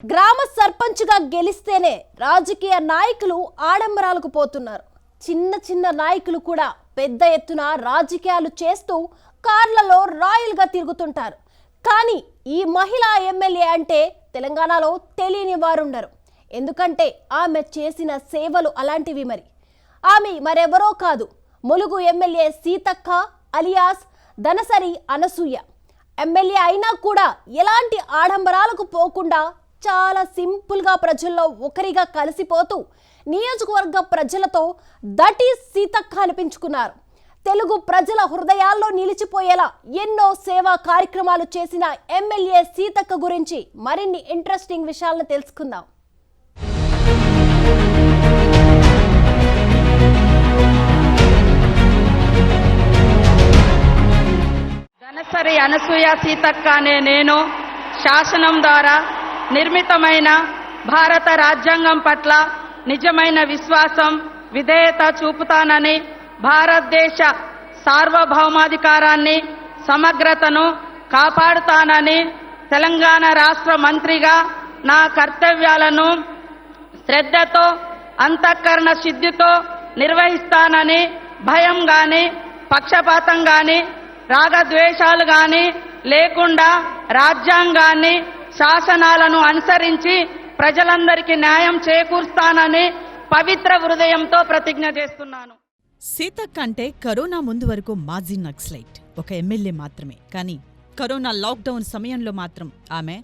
గ్రామ సర్పంచ్గా గెలిస్తేనే రాజకీయ నాయకులు ఆడంబరాలకు పోతున్నారు. చిన్న చిన్న నాయకులు కూడా పెద్ద ఎత్తున రాజకీయాలు చేస్తూ కార్లలో రాయల్గా తిరుగుతుంటారు. కానీ ఈ మహిళా ఎమ్మెల్యే అంటే తెలంగాణలో తెలియని వారుండరు. ఎందుకంటే ఆమె చేసిన సేవలు అలాంటివి. ఆమె మరెవరో కాదు, Mulugu MLA Seethakka alias Danasari Anasuya. MLA అయినా కూడా ఎలాంటి ఆడంబరాలకు పోకుండా చాలా సింపుల్గా ప్రజల్లో ఒకరిగా కలిసిపోతూ నియోజకవర్గ ప్రజలతో దట్ ఈజ్ సీతక్క అనిపించుకున్నారు. తెలుగు ప్రజల హృదయాల్లో నిలిచిపోయేలా ఎన్నో సేవా కార్యక్రమాలు చేసిన ఎమ్మెల్యే సీతక్క గురించి మరిన్ని ఇంట్రెస్టింగ్ విషయాలను తెలుసుకుందాం. దనసరి అనసూయ సీతక్క అనే నేను శాసనం ద్వారా నిర్మితమైన భారత రాజ్యాంగం పట్ల నిజమైన విశ్వాసం, విధేయత చూపుతానని, భారతదేశ సార్వభౌమాధికారాన్ని, సమగ్రతను కాపాడుతానని, తెలంగాణ రాష్ట్ర మంత్రిగా నా కర్తవ్యాలను శ్రద్ధతో, అంతఃకరణ శుద్ధితో నిర్వహిస్తానని, భయం గాని, పక్షపాతం గాని, రాగద్వేషాలు గాని లేకుండా రాజ్యాంగాన్ని, శాసనాలను అనుసరించి ప్రజలందరికీ న్యాయం చేకూరుస్తానని పవిత్ర హృదయంతో ప్రతిజ్ఞ చేస్తున్నాను. సీతక్క అంటే కరోనా ముందు వరకు మాజీ నక్సలైట్, ఒక ఎమ్మెల్యే మాత్రమే. కానీ కరోనా లాక్డౌన్ సమయంలో మాత్రం ఆమె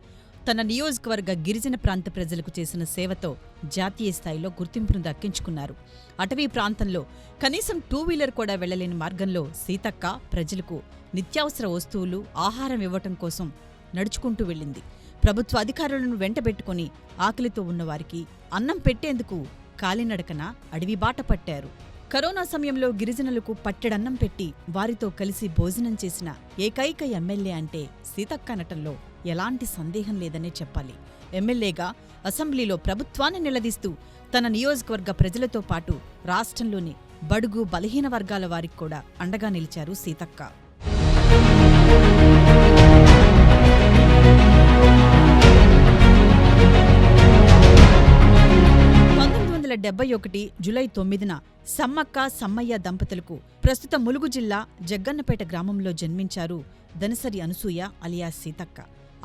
తన నియోజకవర్గ గిరిజన ప్రాంత ప్రజలకు చేసిన సేవతో జాతీయ స్థాయిలో గుర్తింపును దక్కించుకున్నారు. అటవీ ప్రాంతంలో కనీసం 2 వీలర్ కూడా వెళ్లలేని మార్గంలో సీతక్క ప్రజలకు నిత్యావసర వస్తువులు, ఆహారం ఇవ్వటం కోసం నడుచుకుంటూ వెళ్ళింది. ప్రభుత్వ అధికారులను వెంటబెట్టుకుని ఆకలితో ఉన్నవారికి అన్నం పెట్టేందుకు కాలినడకన అడవి బాట పట్టారు. కరోనా సమయంలో గిరిజనులకు పట్టెడన్నం పెట్టి వారితో కలిసి భోజనం చేసిన ఏకైక ఎమ్మెల్యే అంటే సీతక్క అనటంలో ఎలాంటి సందేహం లేదనే చెప్పాలి. ఎమ్మెల్యేగా అసెంబ్లీలో ప్రభుత్వాన్ని నిలదీస్తూ తన నియోజకవర్గ ప్రజలతో పాటు రాష్ట్రంలోని బడుగు బలహీన వర్గాల వారికి కూడా అండగా నిలిచారు సీతక్క. 1971 జూలై 9న సమ్మక్క సమ్మయ్య దంపతులకు ప్రస్తుత ములుగు జిల్లా జగ్గన్నపేట గ్రామంలో జన్మించారు దనసరి అనసూయ అలియాస్ సీతక్క.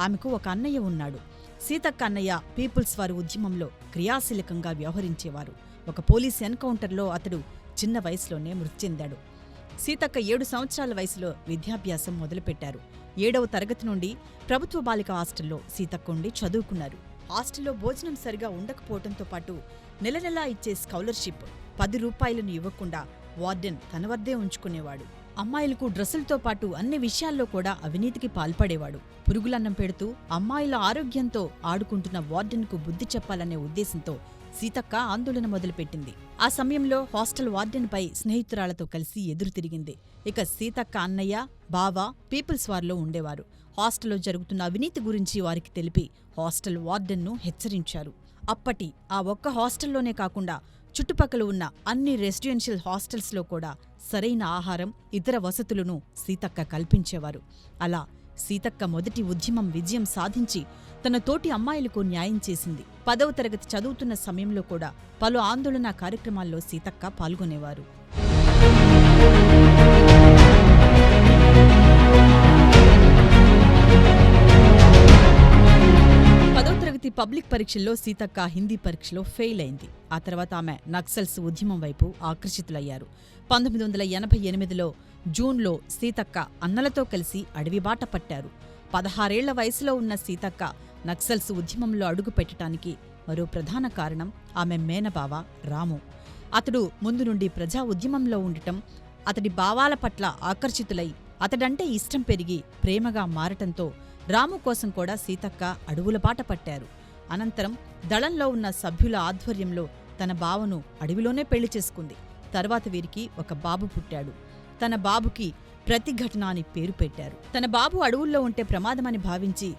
ఆమెకు ఒక అన్నయ్య ఉన్నాడు. సీతక్క అన్నయ్య పీపుల్స్ వారు ఉద్యమంలో క్రియాశీలకంగా వ్యవహరించేవారు. ఒక పోలీస్ ఎన్కౌంటర్లో అతడు చిన్న వయసులోనే మృతి చెందాడు. సీతక్క 7 సంవత్సరాల వయసులో విద్యాభ్యాసం మొదలుపెట్టారు. 7వ తరగతి నుండి ప్రభుత్వ బాలిక హాస్టల్లో సీతక్క ఉండి చదువుకున్నారు. హాస్టల్లో భోజనం సరిగా ఉండకపోవడంతో పాటు నెల నెలా ఇచ్చే స్కాలర్షిప్ 10 రూపాయలను ఇవ్వకుండా వార్డెన్ తన వద్దే ఉంచుకునేవాడు. అమ్మాయిలకు డ్రెస్సులతో పాటు అన్ని విషయాల్లో కూడా అవినీతికి పాల్పడేవాడు. పురుగులన్నం పెడుతూ అమ్మాయిల ఆరోగ్యంతో ఆడుకుంటున్న వార్డెన్కు బుద్ధి చెప్పాలనే ఉద్దేశంతో సీతక్క ఆందోళన మొదలుపెట్టింది. ఆ సమయంలో హాస్టల్ వార్డెన్పై స్నేహితురాలతో కలిసి ఎదురు తిరిగింది. ఇక సీతక్క అన్నయ్య, బావ పీపుల్స్ వార్లో ఉండేవారు. హాస్టల్లో జరుగుతున్న అవినీతి గురించి వారికి తెలిపి హాస్టల్ వార్డెన్ను హెచ్చరించారు. అప్పటి ఆ ఒక్క హాస్టల్లోనే కాకుండా చుట్టుపక్కల ఉన్న అన్ని రెసిడెన్షియల్ హాస్టల్స్లో కూడా సరైన ఆహారం, ఇతర వసతులను సీతక్క కల్పించేవారు. అలా సీతక్క మొదటి ఉద్యమం విజయం సాధించి తన తోటి అమ్మాయిలకు న్యాయం చేసింది. 10వ తరగతి చదువుతున్న సమయంలో కూడా పలు ఆందోళన కార్యక్రమాల్లో సీతక్క పాల్గొనేవారు. 10వ తరగతి పబ్లిక్ పరీక్షల్లో సీతక్క హిందీ పరీక్షలో ఫెయిల్ అయింది. ఆ తర్వాత ఆమె నక్సల్స్ ఉద్యమం వైపు ఆకర్షితులయ్యారు. 1988లో జూన్లో సీతక్క అన్నలతో కలిసి అడవిబాట పట్టారు. 16 ఏళ్ల వయసులో ఉన్న సీతక్క నక్సల్స్ ఉద్యమంలో అడుగు పెట్టడానికి మరో ప్రధాన కారణం ఆమె మేనబావ రాము. అతడు ముందు నుండి ప్రజా ఉద్యమంలో ఉండటం, అతడి భావాల పట్ల ఆకర్షితులై అతడంటే ఇష్టం పెరిగి ప్రేమగా మారటంతో రాము కోసం కూడా సీతక్క అడవుల బాట పట్టారు. అనంతరం దళంలో ఉన్న సభ్యుల ఆధ్వర్యంలో తన బావను అడవిలోనే పెళ్లి చేసుకుంది. తర్వాత వీరికి ఒక బాబు పుట్టాడు. తన బాబుకి ప్రతిఘటన అని పేరు పెట్టారు. తన బాబు అడవుల్లో ఉంటే ప్రమాదమని భావించి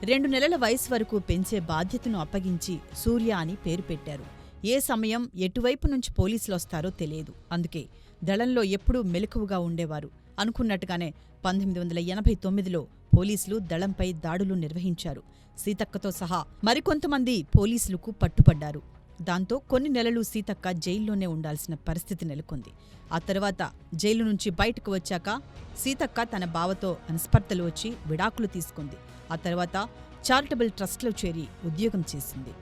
2 నెలల వయసు వరకు పెంచే బాధ్యతను అప్పగించి సూర్య అని పేరు పెట్టారు. ఏ సమయం ఎటువైపు నుంచి పోలీసులొస్తారో తెలియదు. అందుకే దళంలో ఎప్పుడూ మెలకువగా ఉండేవారు. అనుకున్నట్టుగానే 1989లో పోలీసులు దళంపై దాడులు నిర్వహించారు. సీతక్కతో సహా మరికొంతమంది పోలీసులకు పట్టుపడ్డారు. దాంతో కొన్ని నెలలు సీతక్క జైల్లోనే ఉండాల్సిన పరిస్థితి నెలకొంది. ఆ తర్వాత జైలు నుంచి బయటకు వచ్చాక సీతక్క తన బావతో మనస్పర్ధలు వచ్చి విడాకులు తీసుకుంది. ఆ తర్వాత చారిటబుల్ ట్రస్ట్లో చేరి ఉద్యోగం చేసింది.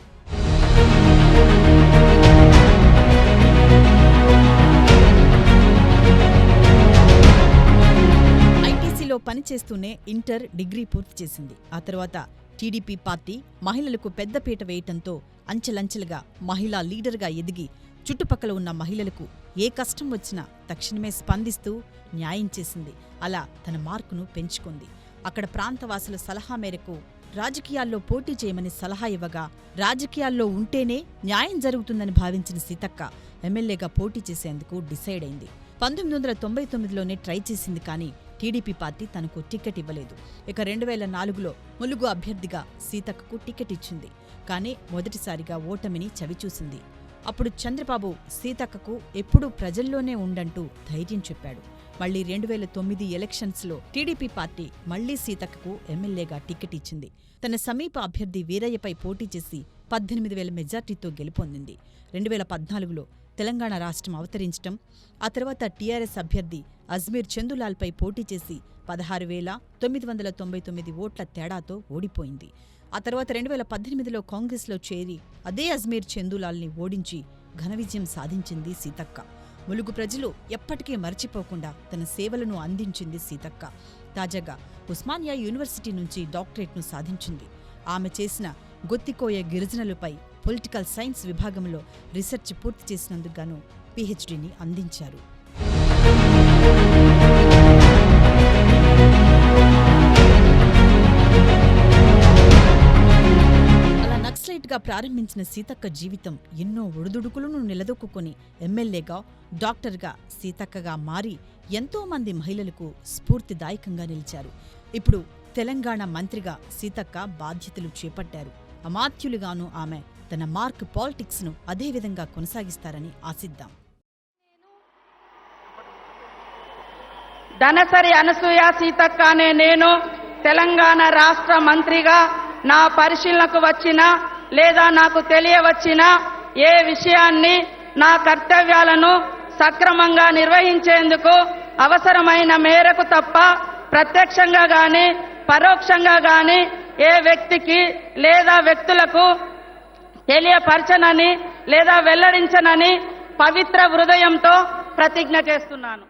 ఐటీసీలో పనిచేస్తూనే ఇంటర్, డిగ్రీ పూర్తి చేసింది. ఆ తర్వాత టీడీపీ పార్టీ మహిళలకు పెద్దపీట వేయటంతో అంచెలంచెలుగా మహిళా లీడర్గా ఎదిగి చుట్టుపక్కల ఉన్న మహిళలకు ఏ కష్టం వచ్చినా తక్షణమే స్పందిస్తూ న్యాయం చేసింది. అలా తన మార్కును పెంచుకుంది. అక్కడ ప్రాంతవాసుల సలహా మేరకు రాజకీయాల్లో పోటీ చేయమని సలహా ఇవ్వగా రాజకీయాల్లో ఉంటేనే న్యాయం జరుగుతుందని భావించిన సీతక్క ఎమ్మెల్యేగా పోటీ చేసేందుకు డిసైడ్ అయింది. 1999లోనే ట్రై చేసింది, కానీ టీడీపీ పార్టీ తనకు టికెట్ ఇవ్వలేదు. ఇక 2004లో ములుగు అభ్యర్థిగా సీతక్కకు టికెట్ ఇచ్చింది. కానీ మొదటిసారిగా ఓటమిని చవిచూసింది. అప్పుడు చంద్రబాబు సీతక్కకు ఎప్పుడూ ప్రజల్లోనే ఉండంటూ ధైర్యం చెప్పాడు. మళ్లీ 2009 ఎలక్షన్స్లో టీడీపీ పార్టీ మళ్లీ సీతక్కకు ఎమ్మెల్యేగా టికెట్ ఇచ్చింది. తన సమీప అభ్యర్థి వీరయ్యపై పోటీ చేసి 18,000 మెజార్టీతో గెలుపొందింది. 2014లో తెలంగాణ రాష్ట్రం అవతరించటం, ఆ తర్వాత టీఆర్ఎస్ అభ్యర్థి అజ్మీర్ చందులాల్పై పోటీ చేసి 16,999 ఓట్ల తేడాతో ఓడిపోయింది. ఆ తర్వాత 2018లో కాంగ్రెస్లో చేరి అదే అజ్మీర్ చందులాల్ని ఓడించి ఘన విజయం సాధించింది సీతక్క. ములుగు ప్రజలు ఎప్పటికీ మర్చిపోకుండా తన సేవలను అందించింది సీతక్క. తాజాగా ఉస్మానియా యూనివర్సిటీ నుంచి డాక్టరేట్ను సాధించింది. ఆమె చేసిన గొత్తికోయ గిరిజనులపై పొలిటికల్ సైన్స్ విభాగంలో రీసెర్చ్ పూర్తి చేసినందుకు గాను పీహెచ్డీని అందించారు. అలా నక్సలైట్గా ప్రారంభించిన సీతక్క జీవితం ఎన్నో ఒడిదుడుకులను నిలదొక్కుని ఎమ్మెల్యేగా, డాక్టర్గా, సీతక్కగా మారి ఎంతో మంది మహిళలకు స్ఫూర్తిదాయకంగా నిలిచారు. ఇప్పుడు తెలంగాణ మంత్రిగా సీతక్క బాధ్యతలు చేపట్టారు. అమాత్యులుగాను ఆమె తన మార్క్ పాలిటిక్స్ ను అదేవిధంగా కొనసాగిస్తారని ఆశిద్దాం. దనసరి అనసూయ సీతక్క అనే నేను తెలంగాణ రాష్ట్ర మంత్రిగా నా పరిశీలనకు వచ్చిన లేదా నాకు తెలియవచ్చిన ఏ విషయాన్ని నా కర్తవ్యాలను సక్రమంగా నిర్వహించేందుకు అవసరమైన మేరకు తప్ప ప్రత్యక్షంగా గాని పరోక్షంగా గాని ఏ వ్యక్తికి లేదా వ్యక్తులకు తెలియపరచనని లేదా వెల్లడించనని పవిత్ర హృదయంతో ప్రతిజ్ఞ చేస్తున్నాను.